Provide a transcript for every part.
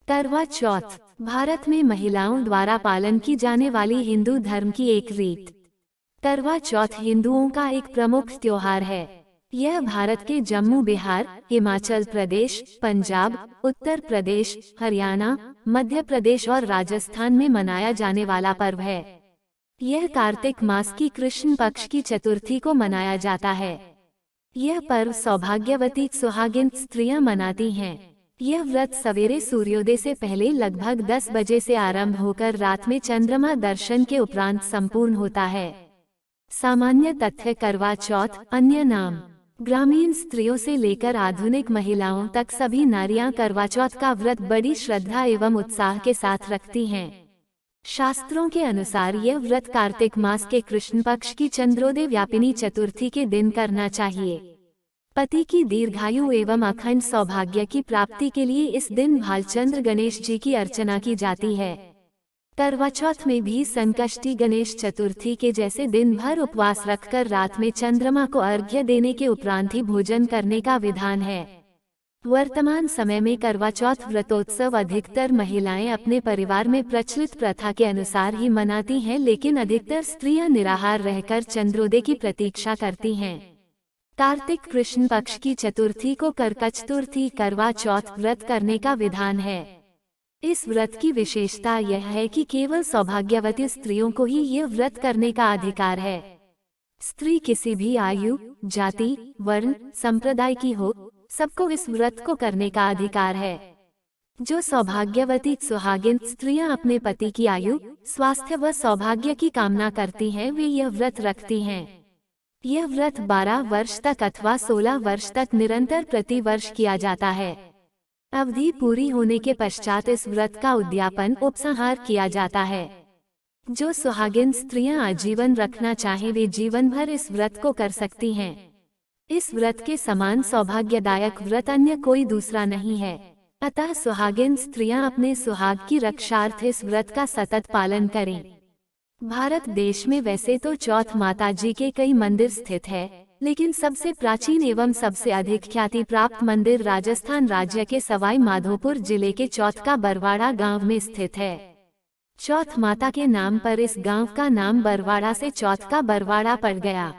करवा चौथ भारत में महिलाओं द्वारा पालन की जाने वाली हिंदू धर्म की एक रीत। करवा चौथ हिंदुओं का एक प्रमुख त्योहार है। यह भारत के जम्मू, बिहार, हिमाचल प्रदेश, पंजाब, उत्तर प्रदेश, हरियाणा, मध्य प्रदेश और राजस्थान में मनाया जाने वाला पर्व है। यह कार्तिक मास की कृष्ण पक्ष की चतुर्थी को मनाया जाता है। यह पर्व सौभाग्यवती सुहागिन स्त्रियां मनाती हैं। यह व्रत सवेरे सूर्योदय से पहले लगभग 10 बजे से आरंभ होकर रात में चंद्रमा दर्शन के उपरांत संपूर्ण होता है। सामान्य तथ्य करवा चौथ, अन्य नाम। ग्रामीण स्त्रियों से लेकर आधुनिक महिलाओं तक सभी नारियां करवा चौथ का व्रत बड़ी श्रद्धा एवं उत्साह के साथ रखती हैं। शास्त्रों के अनुसार यह व्रत कार्तिक मास के कृष्ण पक्ष की चंद्रोदय व्यापिनी चतुर्थी के दिन करना चाहिए। पति की दीर्घायु एवं अखंड सौभाग्य की प्राप्ति के लिए इस दिन भालचंद्र गणेश जी की अर्चना की जाती है। करवा चौथ में भी संकष्टी गणेश चतुर्थी के जैसे दिन भर उपवास रखकर रात में चंद्रमा को अर्घ्य देने के उपरांत ही भोजन करने का विधान है। वर्तमान समय में करवा चौथ व्रतोत्सव अधिकतर महिलाएं अपने परिवार में प्रचलित प्रथा के अनुसार ही मनाती हैं, लेकिन अधिकतर स्त्रियां निराहार रहकर चंद्रोदय की प्रतीक्षा करती हैं। कार्तिक कृष्ण पक्ष की चतुर्थी को करकचतुर्थी करवा चौथ व्रत करने का विधान है। इस व्रत की विशेषता यह है कि केवल सौभाग्यवती स्त्रियों को ही यह व्रत करने का अधिकार है। स्त्री किसी भी आयु, जाति, वर्ण, संप्रदाय की हो, सबको इस व्रत को करने का अधिकार है। जो सौभाग्यवती सुहागिन स्त्रियां अपने पति की आयु, स्वास्थ्य व सौभाग्य की कामना करती हैं, वे यह व्रत रखती हैं। यह व्रत 12 वर्ष तक अथवा 16 वर्ष तक निरंतर प्रति वर्ष किया जाता है। अवधि पूरी होने के पश्चात इस व्रत का उद्यापन, उपसंहार किया जाता है। जो सुहागिन स्त्रियां आजीवन रखना चाहें वे जीवन भर इस व्रत को कर सकती हैं। इस व्रत के समान सौभाग्यदायक व्रत अन्य कोई दूसरा नहीं है। अतः सुहागिन स्त्रियां अपने सुहाग की रक्षार्थ इस व्रत का सतत पालन करें। भारत देश में वैसे तो चौथ माता जी के कई मंदिर स्थित है, लेकिन सबसे प्राचीन एवं सबसे अधिक ख्याति प्राप्त मंदिर राजस्थान राज्य के सवाई माधोपुर जिले के चौथ का बरवाड़ा गांव में स्थित है। चौथ माता के नाम पर इस गांव का नाम बरवाड़ा से चौथ का बरवाड़ा पड़ गया।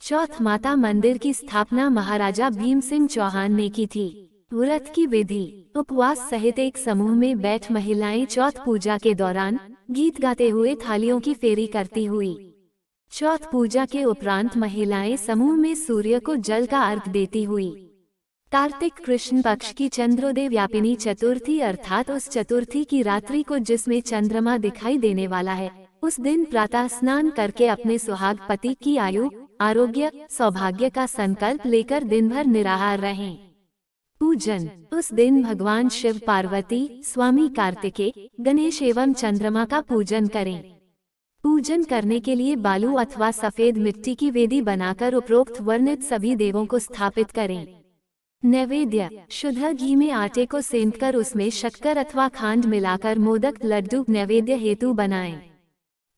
चौथ माता मंदिर की स्थापना महाराजा भीम सिंह चौहान ने की थी। व्रत की विधि, उपवास सहित एक समूह में बैठ महिलाएं चौथ पूजा के दौरान गीत गाते हुए थालियों की फेरी करती हुई। चौथ पूजा के उपरांत महिलाएं समूह में सूर्य को जल का अर्घ्य देती हुई। कार्तिक कृष्ण पक्ष की चंद्रोदय व्यापिनी चतुर्थी अर्थात उस चतुर्थी की रात्रि को जिसमें चंद्रमा दिखाई देने वाला है, उस दिन प्रातः स्नान करके अपने सुहाग पति की आयु, आरोग्य, सौभाग्य का संकल्प लेकर दिन भर निराहार रहें। पूजन, उस दिन भगवान शिव, पार्वती, स्वामी कार्तिकेय, गणेश एवं चंद्रमा का पूजन करें। पूजन करने के लिए बालू अथवा सफेद मिट्टी की वेदी बनाकर उपरोक्त वर्णित सभी देवों को स्थापित करें। नैवेद्य, शुद्ध घी में आटे को सेंधकर उसमें शक्कर अथवा खांड मिलाकर मोदक, लड्डू नैवेद्य हेतु बनाएं।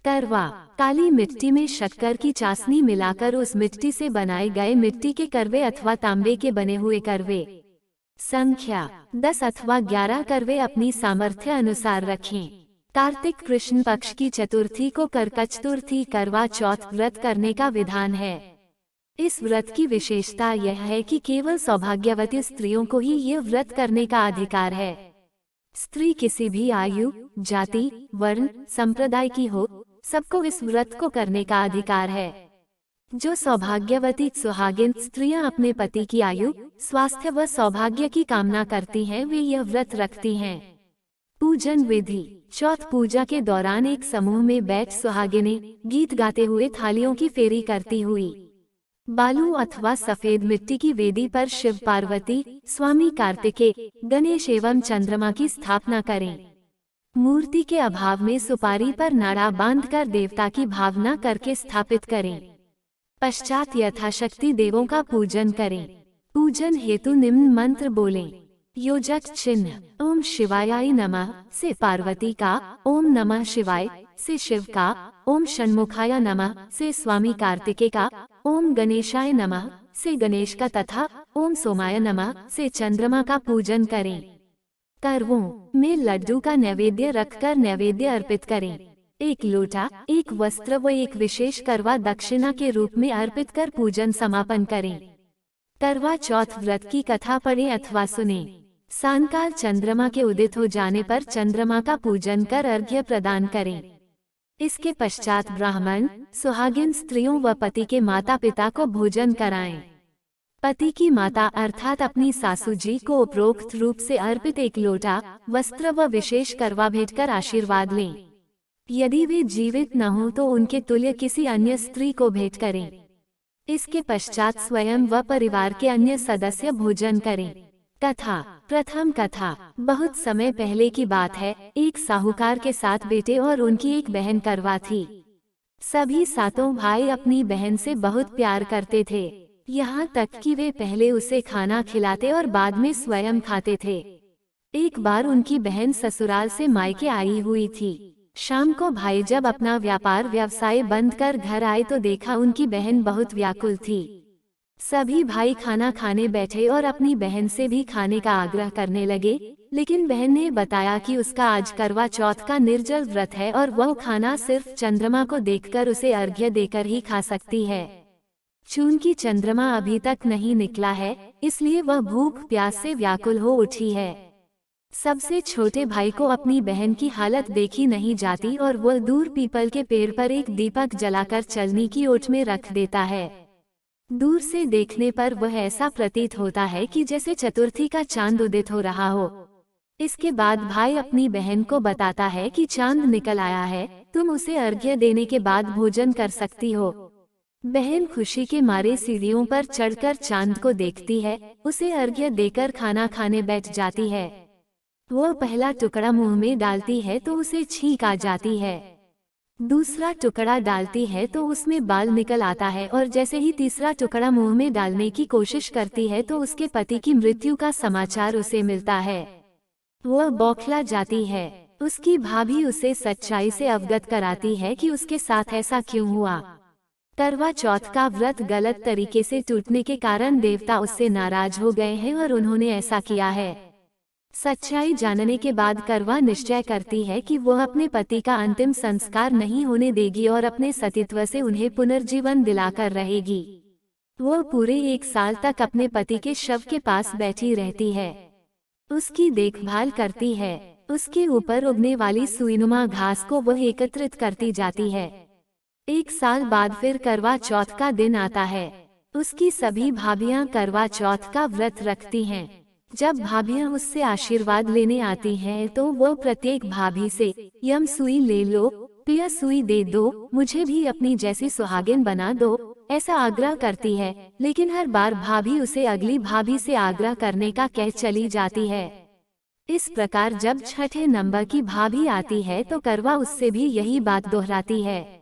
करवा, काली मिट्टी में शक्कर की चाशनी मिलाकर उस मिट्टी से बनाए गए मिट्टी के करवे अथवा तांबे के बने हुए करवे। संख्या 10 अथवा 11 करवे अपनी सामर्थ्य अनुसार रखें। कार्तिक कृष्ण पक्ष की चतुर्थी को करकचतुर्थी करवा चौथ व्रत करने का विधान है। इस व्रत की विशेषता यह है कि केवल सौभाग्यवती स्त्रियों को ही यह व्रत करने का अधिकार है। स्त्री किसी भी आयु, जाति, वर्ण, संप्रदाय की हो, सबको इस व्रत को करने का अधिकार है। जो सौभाग्यवती सुहागिन स्त्रियां अपने पति की आयु, स्वास्थ्य व सौभाग्य की कामना करती हैं, वे यह व्रत रखती हैं। पूजन विधि, चौथ पूजा के दौरान एक समूह में बैठ सुहागिनें गीत गाते हुए थालियों की फेरी करती हुई बालू अथवा सफेद मिट्टी की वेदी पर शिव, पार्वती, स्वामी कार्तिकेय, गणेश एवं चंद्रमा की स्थापना करें। मूर्ति के अभाव में सुपारी पर नाड़ा बांधकर देवता की भावना करके स्थापित करें। पश्चात यथाशक्ति देवों का पूजन करें। पूजन हेतु निम्न मंत्र बोलें। योजक चिन्ह, ओम शिवाय नमः से पार्वती का, ओम नमः शिवाय से शिव का, ओम षण्मुखाय नमः से स्वामी कार्तिकेय का, ओम गणेशाय नमः से गणेश का तथा ओम सोमाय नमः से चंद्रमा का पूजन करें। करवों में लड्डू का नैवेद्य रखकर नैवेद्य अर्पित करें। एक लोटा, एक वस्त्र व एक विशेष करवा दक्षिणा के रूप में अर्पित कर पूजन समापन करें। करवा चौथ व्रत की कथा पढ़ें अथवा सुनें। सायंकाल चंद्रमा के उदित हो जाने पर चंद्रमा का पूजन कर अर्घ्य प्रदान करें। इसके पश्चात ब्राह्मण, सुहागिन स्त्रियों व पति के माता पिता को भोजन कराएं। पति की माता अर्थात अपनी सासू जी को उपरोक्त रूप से अर्पित एक लोटा, वस्त्र व विशेष करवा भेंट कर आशीर्वाद लें। यदि वे जीवित न हों तो उनके तुल्य किसी अन्य स्त्री को भेंट करें। इसके पश्चात स्वयं व परिवार के अन्य सदस्य भोजन करें। कथा। प्रथम कथा। बहुत समय पहले की बात है, एक साहूकार के 7 बेटे और उनकी एक बहन करवा थी। सभी 7 भाई अपनी बहन से बहुत प्यार करते थे, यहाँ तक कि वे पहले उसे खाना खिलाते और बाद में स्वयं खाते थे। एक बार उनकी बहन ससुराल से मायके आई हुई थी। शाम को भाई जब अपना व्यापार व्यवसाय बंद कर घर आए तो देखा उनकी बहन बहुत व्याकुल थी। सभी भाई खाना खाने बैठे और अपनी बहन से भी खाने का आग्रह करने लगे, लेकिन बहन ने बताया कि उसका आज करवा चौथ का निर्जल व्रत है और वह खाना सिर्फ चंद्रमा को देखकर उसे अर्घ्य देकर ही खा सकती है। चूंकि चंद्रमा अभी तक नहीं निकला है, इसलिए वह भूख प्यास से व्याकुल हो उठी है। सबसे छोटे भाई को अपनी बहन की हालत देखी नहीं जाती और वह दूर पीपल के पेड़ पर एक दीपक जलाकर चलनी की ओट में रख देता है। दूर से देखने पर वह ऐसा प्रतीत होता है कि जैसे चतुर्थी का चांद उदित हो रहा हो। इसके बाद भाई अपनी बहन को बताता है कि चांद निकल आया है, तुम उसे अर्घ्य देने के बाद भोजन कर सकती हो। बहन खुशी के मारे सीढ़ियों पर चढ़कर चांद को देखती है, उसे अर्घ्य देकर खाना खाने बैठ जाती है। वह पहला टुकड़ा मुंह में डालती है तो उसे छींक आ जाती है। दूसरा टुकड़ा डालती है तो उसमें बाल निकल आता है और जैसे ही तीसरा टुकड़ा मुंह में डालने की कोशिश करती है तो उसके पति की मृत्यु का समाचार उसे मिलता है। वह बौखला जाती है। उसकी भाभी उसे सच्चाई से अवगत कराती है कि उसके साथ ऐसा क्यों हुआ। करवा चौथ का व्रत गलत तरीके से टूटने के कारण देवता उससे नाराज हो गए हैं और उन्होंने ऐसा किया है। सच्चाई जानने के बाद करवा निश्चय करती है कि वह अपने पति का अंतिम संस्कार नहीं होने देगी और अपने सतीत्व से उन्हें पुनर्जीवन दिलाकर रहेगी। वह पूरे 1 साल तक अपने पति के शव के पास बैठी रहती है, उसकी देखभाल करती है। उसके ऊपर उगने वाली सुईनुमा घास को वह एकत्रित करती जाती है। 1 साल बाद फिर करवा चौथ का दिन आता है। उसकी सभी भाभियां करवा चौथ का व्रत रखती हैं। जब भाभियां उससे आशीर्वाद लेने आती हैं तो वो प्रत्येक भाभी से यम सुई ले लो, पिया सुई दे दो, मुझे भी अपनी जैसी सुहागिन बना दो, ऐसा आग्रह करती है। लेकिन हर बार भाभी उसे अगली भाभी से आग्रह करने का कह चली जाती है। इस प्रकार जब 6ठे नंबर की भाभी आती है तो करवा उससे भी यही बात दोहराती है।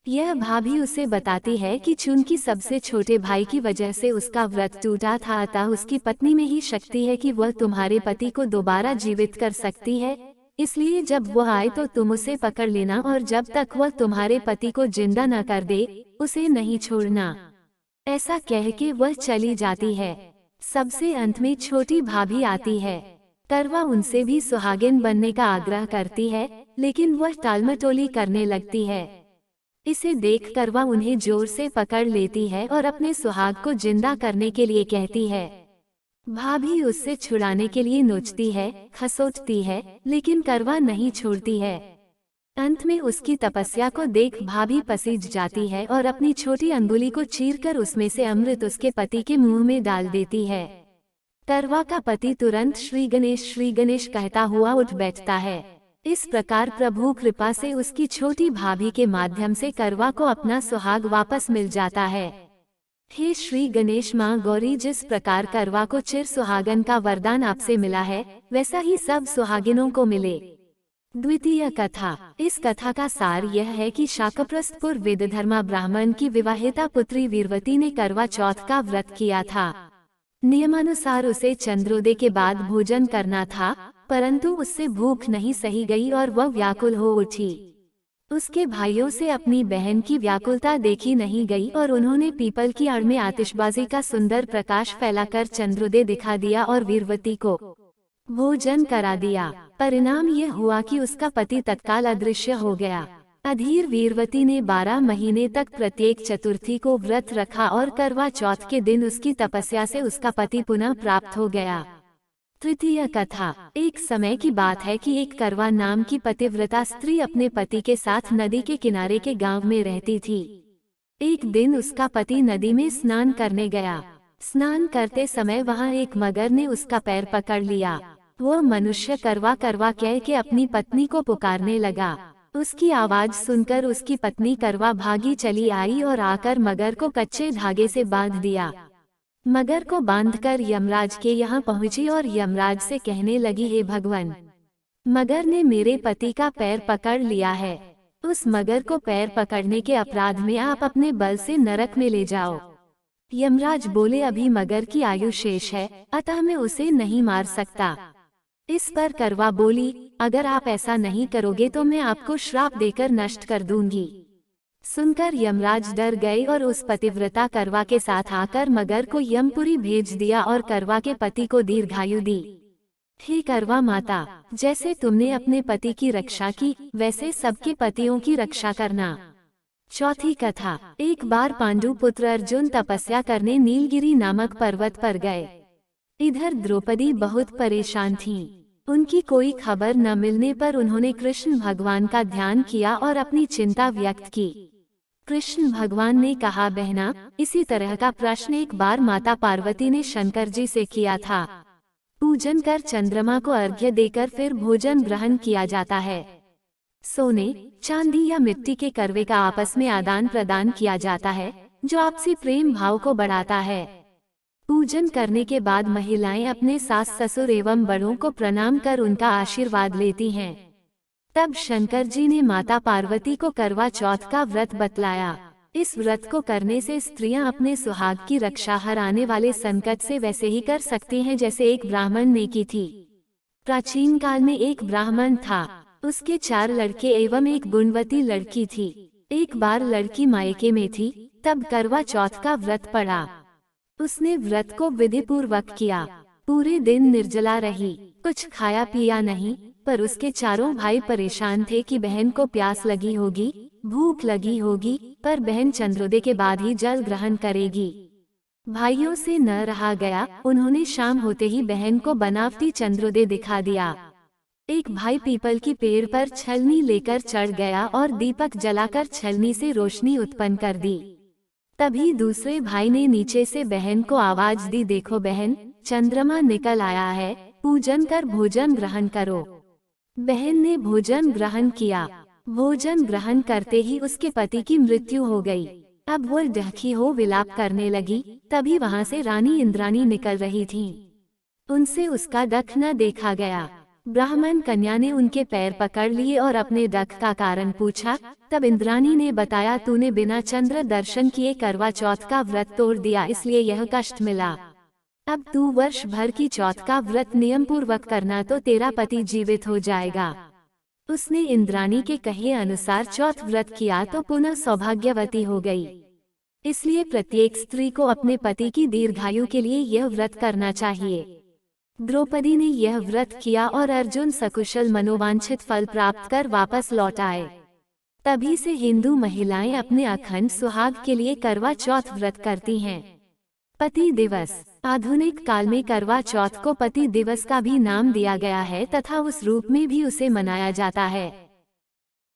यह भाभी उसे बताती है कि चूंकि सबसे छोटे भाई की वजह से उसका व्रत टूटा था, अतः उसकी पत्नी में ही शक्ति है कि वह तुम्हारे पति को दोबारा जीवित कर सकती है, इसलिए जब वह आए तो तुम उसे पकड़ लेना और जब तक वह तुम्हारे पति को जिंदा न कर दे उसे नहीं छोड़ना। ऐसा कह के वह चली जाती है। सबसे अंत में छोटी भाभी आती है। करवा उनसे भी सुहागिन बनने का आग्रह करती है, लेकिन वह टालमटोली करने लगती है। इसे देखकर वह उन्हें जोर से पकड़ लेती है और अपने सुहाग को जिंदा करने के लिए कहती है। भाभी उससे छुड़ाने के लिए नोचती है, खसोटती है, लेकिन करवा नहीं छोड़ती है। अंत में उसकी तपस्या को देख भाभी पसीज जाती है और अपनी छोटी अंगुली को चीरकर उसमें से अमृत उसके पति के मुंह में डाल देती है। करवा का पति तुरंत श्री गणेश कहता हुआ उठ बैठता है। इस प्रकार प्रभु कृपा से उसकी छोटी भाभी के माध्यम से करवा को अपना सुहाग वापस मिल जाता है। हे श्री गणेश माँ गौरी, जिस प्रकार करवा को चिर सुहागन का वरदान आपसे मिला है, वैसा ही सब सुहागिनों को मिले। द्वितीय कथा। इस कथा का सार यह है कि शाकप्रस्थपुर वेदधर्मा ब्राह्मण की विवाहिता पुत्री वीरवती ने करवा चौथ का व्रत किया था। नियमानुसार उसे चंद्रोदय के बाद भोजन करना था, परंतु उससे भूख नहीं सही गई और वह व्याकुल हो उठी। उसके भाइयों से अपनी बहन की व्याकुलता देखी नहीं गई और उन्होंने पीपल की आड़ में आतिशबाजी का सुंदर प्रकाश फैलाकर चंद्रोदय दिखा दिया और वीरवती को भोजन करा दिया। परिणाम यह हुआ कि उसका पति तत्काल अदृश्य हो गया। अधीर वीरवती ने 12 महीने तक प्रत्येक चतुर्थी को व्रत रखा और करवा चौथ के दिन उसकी तपस्या से उसका पति पुनः प्राप्त हो गया। तृतीय कथा। एक समय की बात है कि एक करवा नाम की पतिव्रता स्त्री अपने पति के साथ नदी के किनारे के गांव में रहती थी। एक दिन उसका पति नदी में स्नान करने गया। स्नान करते समय वहां एक मगर ने उसका पैर पकड़ लिया। वह मनुष्य करवा करवा कह के अपनी पत्नी को पुकारने लगा। उसकी आवाज सुनकर उसकी पत्नी करवा भागी चली आई और आकर मगर को कच्चे धागे से बांध दिया। मगर को बांधकर यमराज के यहाँ पहुंची और यमराज से कहने लगी, हे भगवान, मगर ने मेरे पति का पैर पकड़ लिया है। उस मगर को पैर पकड़ने के अपराध में आप अपने बल से नरक में ले जाओ। यमराज बोले, अभी मगर की आयु शेष है, अतः मैं उसे नहीं मार सकता। इस पर करवा बोली, अगर आप ऐसा नहीं करोगे तो मैं आपको श्राप देकर नष्ट कर दूंगी। सुनकर यमराज डर गए और उस पतिव्रता करवा के साथ आकर मगर को यमपुरी भेज दिया और करवा के पति को दीर्घायु दी। हे करवा माता, जैसे तुमने अपने पति की रक्षा की, वैसे सबके पतियों की रक्षा करना। चौथी कथा। एक बार पांडु पुत्र अर्जुन तपस्या करने नीलगिरी नामक पर्वत पर गए। इधर द्रौपदी बहुत परेशान थीं। उनकी कोई खबर न मिलने पर उन्होंने कृष्ण भगवान का ध्यान किया और अपनी चिंता व्यक्त की। कृष्ण भगवान ने कहा, बहना, इसी तरह का प्रश्न एक बार माता पार्वती ने शंकर जी से किया था। पूजन कर चंद्रमा को अर्घ्य देकर फिर भोजन ग्रहण किया जाता है। सोने, चांदी या मिट्टी के करवे का आपस में आदान प्रदान किया जाता है, जो आपसी प्रेम भाव को बढ़ाता है। पूजन करने के बाद महिलाएं अपने सास ससुर एवं बड़ों को प्रणाम कर उनका आशीर्वाद लेती हैं। तब शंकर जी ने माता पार्वती को करवा चौथ का व्रत बतलाया। इस व्रत को करने से स्त्रियां अपने सुहाग की रक्षा हर आने वाले संकट से वैसे ही कर सकती हैं जैसे एक ब्राह्मण ने की थी। प्राचीन काल में एक ब्राह्मण था। उसके 4 लड़के एवं एक गुणवती लड़की थी। एक बार लड़की मायके में थी, तब करवा चौथ का व्रत पड़ा। उसने व्रत को विधि पूर्वक किया। पूरे दिन निर्जला रही, कुछ खाया पिया नहीं, पर उसके 4 भाई परेशान थे कि बहन को प्यास लगी होगी, भूख लगी होगी, पर बहन चंद्रोदय के बाद ही जल ग्रहण करेगी। भाइयों से न रहा गया, उन्होंने शाम होते ही बहन को बनावटी चंद्रोदय दिखा दिया। एक भाई पीपल की पेड़ पर छलनी लेकर चढ़ गया और दीपक जलाकर छलनी से रोशनी उत्पन्न कर दी। तभी दूसरे भाई ने नीचे से बहन को आवाज दी, देखो बहन, चंद्रमा निकल आया है, पूजन कर भोजन ग्रहण करो। बहन ने भोजन ग्रहण किया। भोजन ग्रहण करते ही उसके पति की मृत्यु हो गई। अब वो ढकी हो विलाप करने लगी। तभी वहां से रानी इंद्राणी निकल रही थीं। उनसे उसका डख न देखा गया। ब्राह्मण कन्या ने उनके पैर पकड़ लिए और अपने डख का कारण पूछा। तब इंद्राणी ने बताया, तूने बिना चंद्र दर्शन किए करवा चौथ का व्रत तोड़ दिया, इसलिए यह कष्ट मिला। अब तू वर्ष भर की चौथ का व्रत नियम पूर्वक करना तो तेरा पति जीवित हो जाएगा। उसने इंद्राणी के कहे अनुसार चौथ व्रत किया तो पुनः सौभाग्यवती हो गई। इसलिए प्रत्येक स्त्री को अपने पति की दीर्घायु के लिए यह व्रत करना चाहिए। द्रौपदी ने यह व्रत किया और अर्जुन सकुशल मनोवांछित फल प्राप्त कर वापस लौट आए। तभी से हिंदू महिलाएं अपने अखंड सुहाग के लिए करवा चौथ व्रत करती हैं। पति दिवस। आधुनिक काल में करवा चौथ को पति दिवस का भी नाम दिया गया है तथा उस रूप में भी उसे मनाया जाता है।